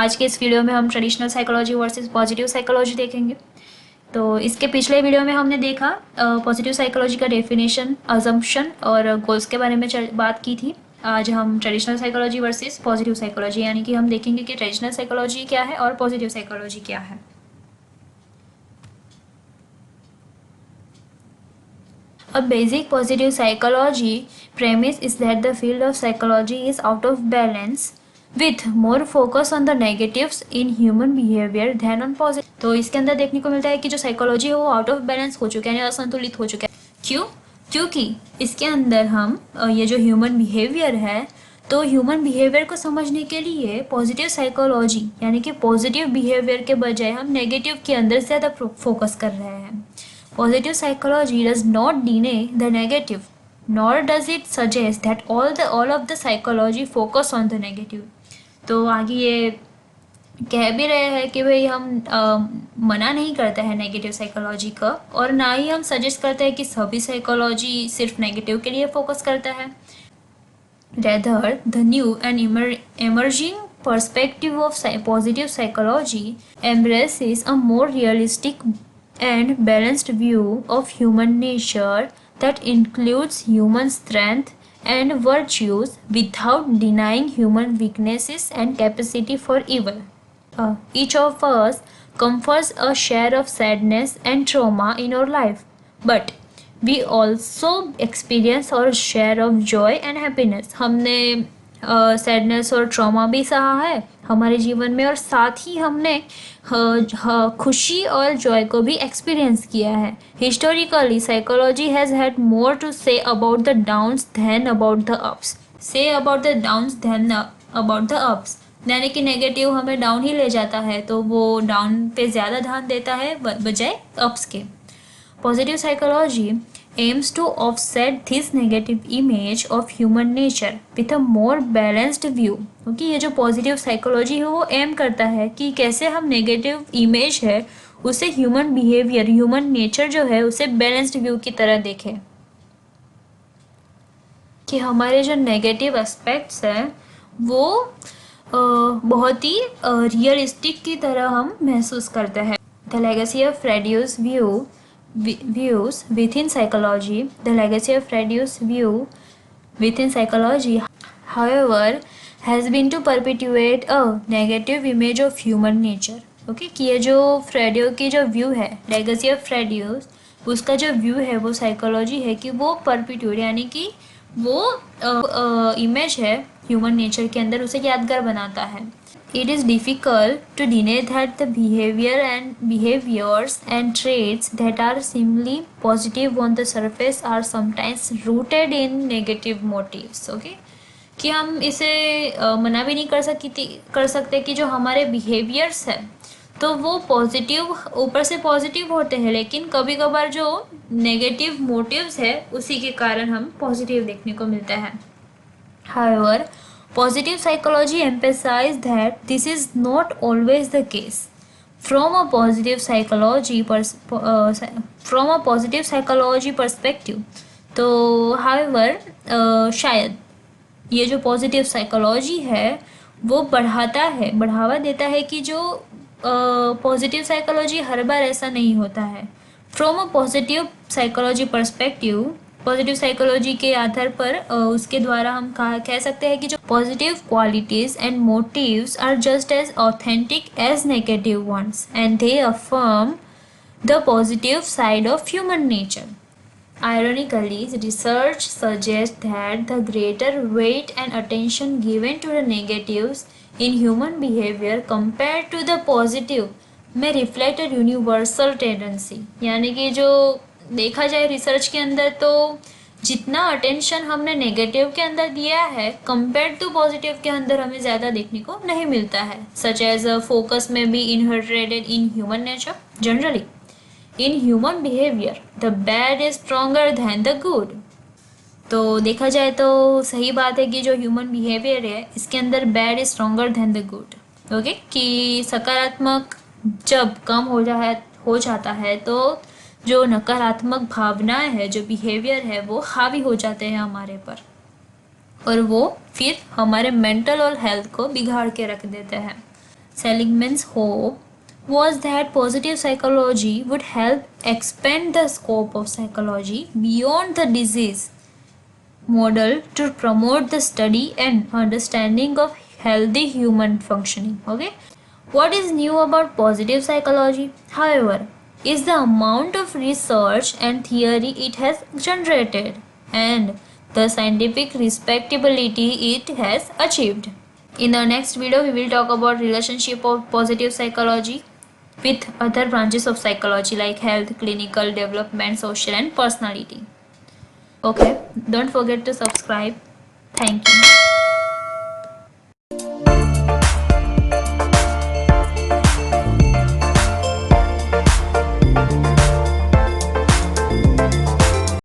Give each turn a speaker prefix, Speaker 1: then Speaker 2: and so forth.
Speaker 1: आज के इस वीडियो में हम traditional psychology versus positive psychology देखेंगे। तो इसके पिछले वीडियो में हमने देखा पॉजिटिव साइकोलॉजी का डेफिनेशन, अजम्पशन और गोल्स के बारे में बात की थी। आज हम traditional psychology versus positive psychology यानी कि हम देखेंगे कि ट्रेडिशनल साइकोलॉजी क्या है और पॉजिटिव साइकोलॉजी क्या है। A basic positive psychology premise is that the field of psychology is out of balance with more focus on the negatives in human behavior than on positive। तो इसके अंदर देखने को मिलता है कि जो साइकोलॉजी है वो आउट ऑफ बैलेंस हो चुका है यानी असंतुलित हो चुका है। क्यों? क्योंकि इसके अंदर हम ये जो ह्यूमन बिहेवियर है, तो ह्यूमन बिहेवियर को समझने के लिए पॉजिटिव साइकोलॉजी यानी कि पॉजिटिव बिहेवियर के बजाय हम नेगेटिव के अंदर ज़्यादा फोकस कर रहे हैं। Positive psychology does not deny the negative, nor does it suggest that all of the psychology focus on the negative। तो आगे ये कह भी रहे हैं कि भाई हम मना नहीं करते हैं नेगेटिव साइकोलॉजी का, और ना ही हम सजेस्ट करते हैं कि सभी साइकोलॉजी सिर्फ नेगेटिव के लिए फोकस करता है। Rather, the new and emerging perspective of positive psychology embraces a more realistic and balanced view of human nature that includes human strength and virtues without denying human weaknesses and capacity for evil। Each of us confers a share of sadness and trauma in our life, but we also experience our share of joy and happiness। हमने sadness और trauma भी सहा है हमारे जीवन में, और साथ ही हमने खुशी और जॉय को भी एक्सपीरियंस किया है। Historically psychology has had more to say about the downs than about the ups. Say about the downs than about the ups यानी कि नेगेटिव हमें डाउन ही ले जाता है, तो वो डाउन पे ज़्यादा ध्यान देता है बजाय अप्स के। Positive psychology aims to offset this negative image of human nature with a more balanced view। क्योंकि ये जो पॉजिटिव साइकोलॉजी है वो एम करता है कि कैसे हम नेगेटिव इमेज है उसे ह्यूमन बिहेवियर, ह्यूमन नेचर जो है उसे बैलेंस्ड व्यू की तरह देखें, कि हमारे जो नेगेटिव एस्पेक्ट्स हैं वो बहुत ही रियलिस्टिक की तरह हम महसूस करते हैं। The legacy of Freud's views within psychology, the legacy of Freud's view within psychology, however, has been to perpetuate a negative image of human nature। Okay, कि ये जो फ्रेडियो की जो व्यू है, लेगेसी ऑफ फ्रेडियोस, उसका जो व्यू है वो साइकोलॉजी है कि वो परपिट्यूट यानी कि वो इमेज है ह्यूमन नेचर के अंदर उसे यादगार बनाता है। It is difficult to deny that the behaviors and traits that are seemingly positive on the surface are sometimes rooted in negative motives। Okay? कि हम इसे मना भी नहीं कर सकते कि जो हमारे बिहेवियर्स है तो वो पॉजिटिव, ऊपर से पॉजिटिव होते हैं, लेकिन कभी कभार जो नेगेटिव मोटिव्स है उसी के कारण हम पॉजिटिव देखने को मिलता है। However, positive psychology emphasizes that this is not always the case। From a positive psychology perspective, तो however शायद ये जो पॉजिटिव साइकोलॉजी है वो बढ़ावा देता है कि जो पॉजिटिव साइकोलॉजी हर बार ऐसा नहीं होता है। From a positive psychology perspective, positive psychology के आधार पर उसके द्वारा हम कह सकते हैं कि जो positive qualities and motives are just as authentic as negative ones and they affirm the positive side of human nature. Ironically, research suggests that the greater weight and attention given to the negatives in human behavior compared to the positive may reflect a universal tendency। यानी कि जो देखा जाए research के अंदर तो जितना attention हमने नेगेटिव के अंदर दिया है कंपेयर टू पॉजिटिव के अंदर हमें ज़्यादा देखने को नहीं मिलता है। Such as focus may be inherited in human nature. Generally in human behaviour the bad is stronger than the good. तो देखा जाए तो सही बात है कि जो ह्यूमन बिहेवियर है इसके अंदर bad is stronger than the good. Okay, कि सकारात्मक जब कम हो जाता है तो जो नकारात्मक भावनाएं है, जो बिहेवियर है वो हावी हो जाते हैं हमारे पर, और वो फिर हमारे मेंटल और हेल्थ को बिगाड़ के रख देते हैं। Seligman's hope was that positive psychology would help expand the scope of psychology beyond the disease model to promote the study and understanding of healthy human functioning. Okay, what is new about positive psychology, however, is the amount of research and theory it has generated and the scientific respectability it has achieved. In the next video, we will talk about relationship of positive psychology with other branches of psychology like health, clinical, development, social and personality. Okay, don't forget to subscribe. Thank you.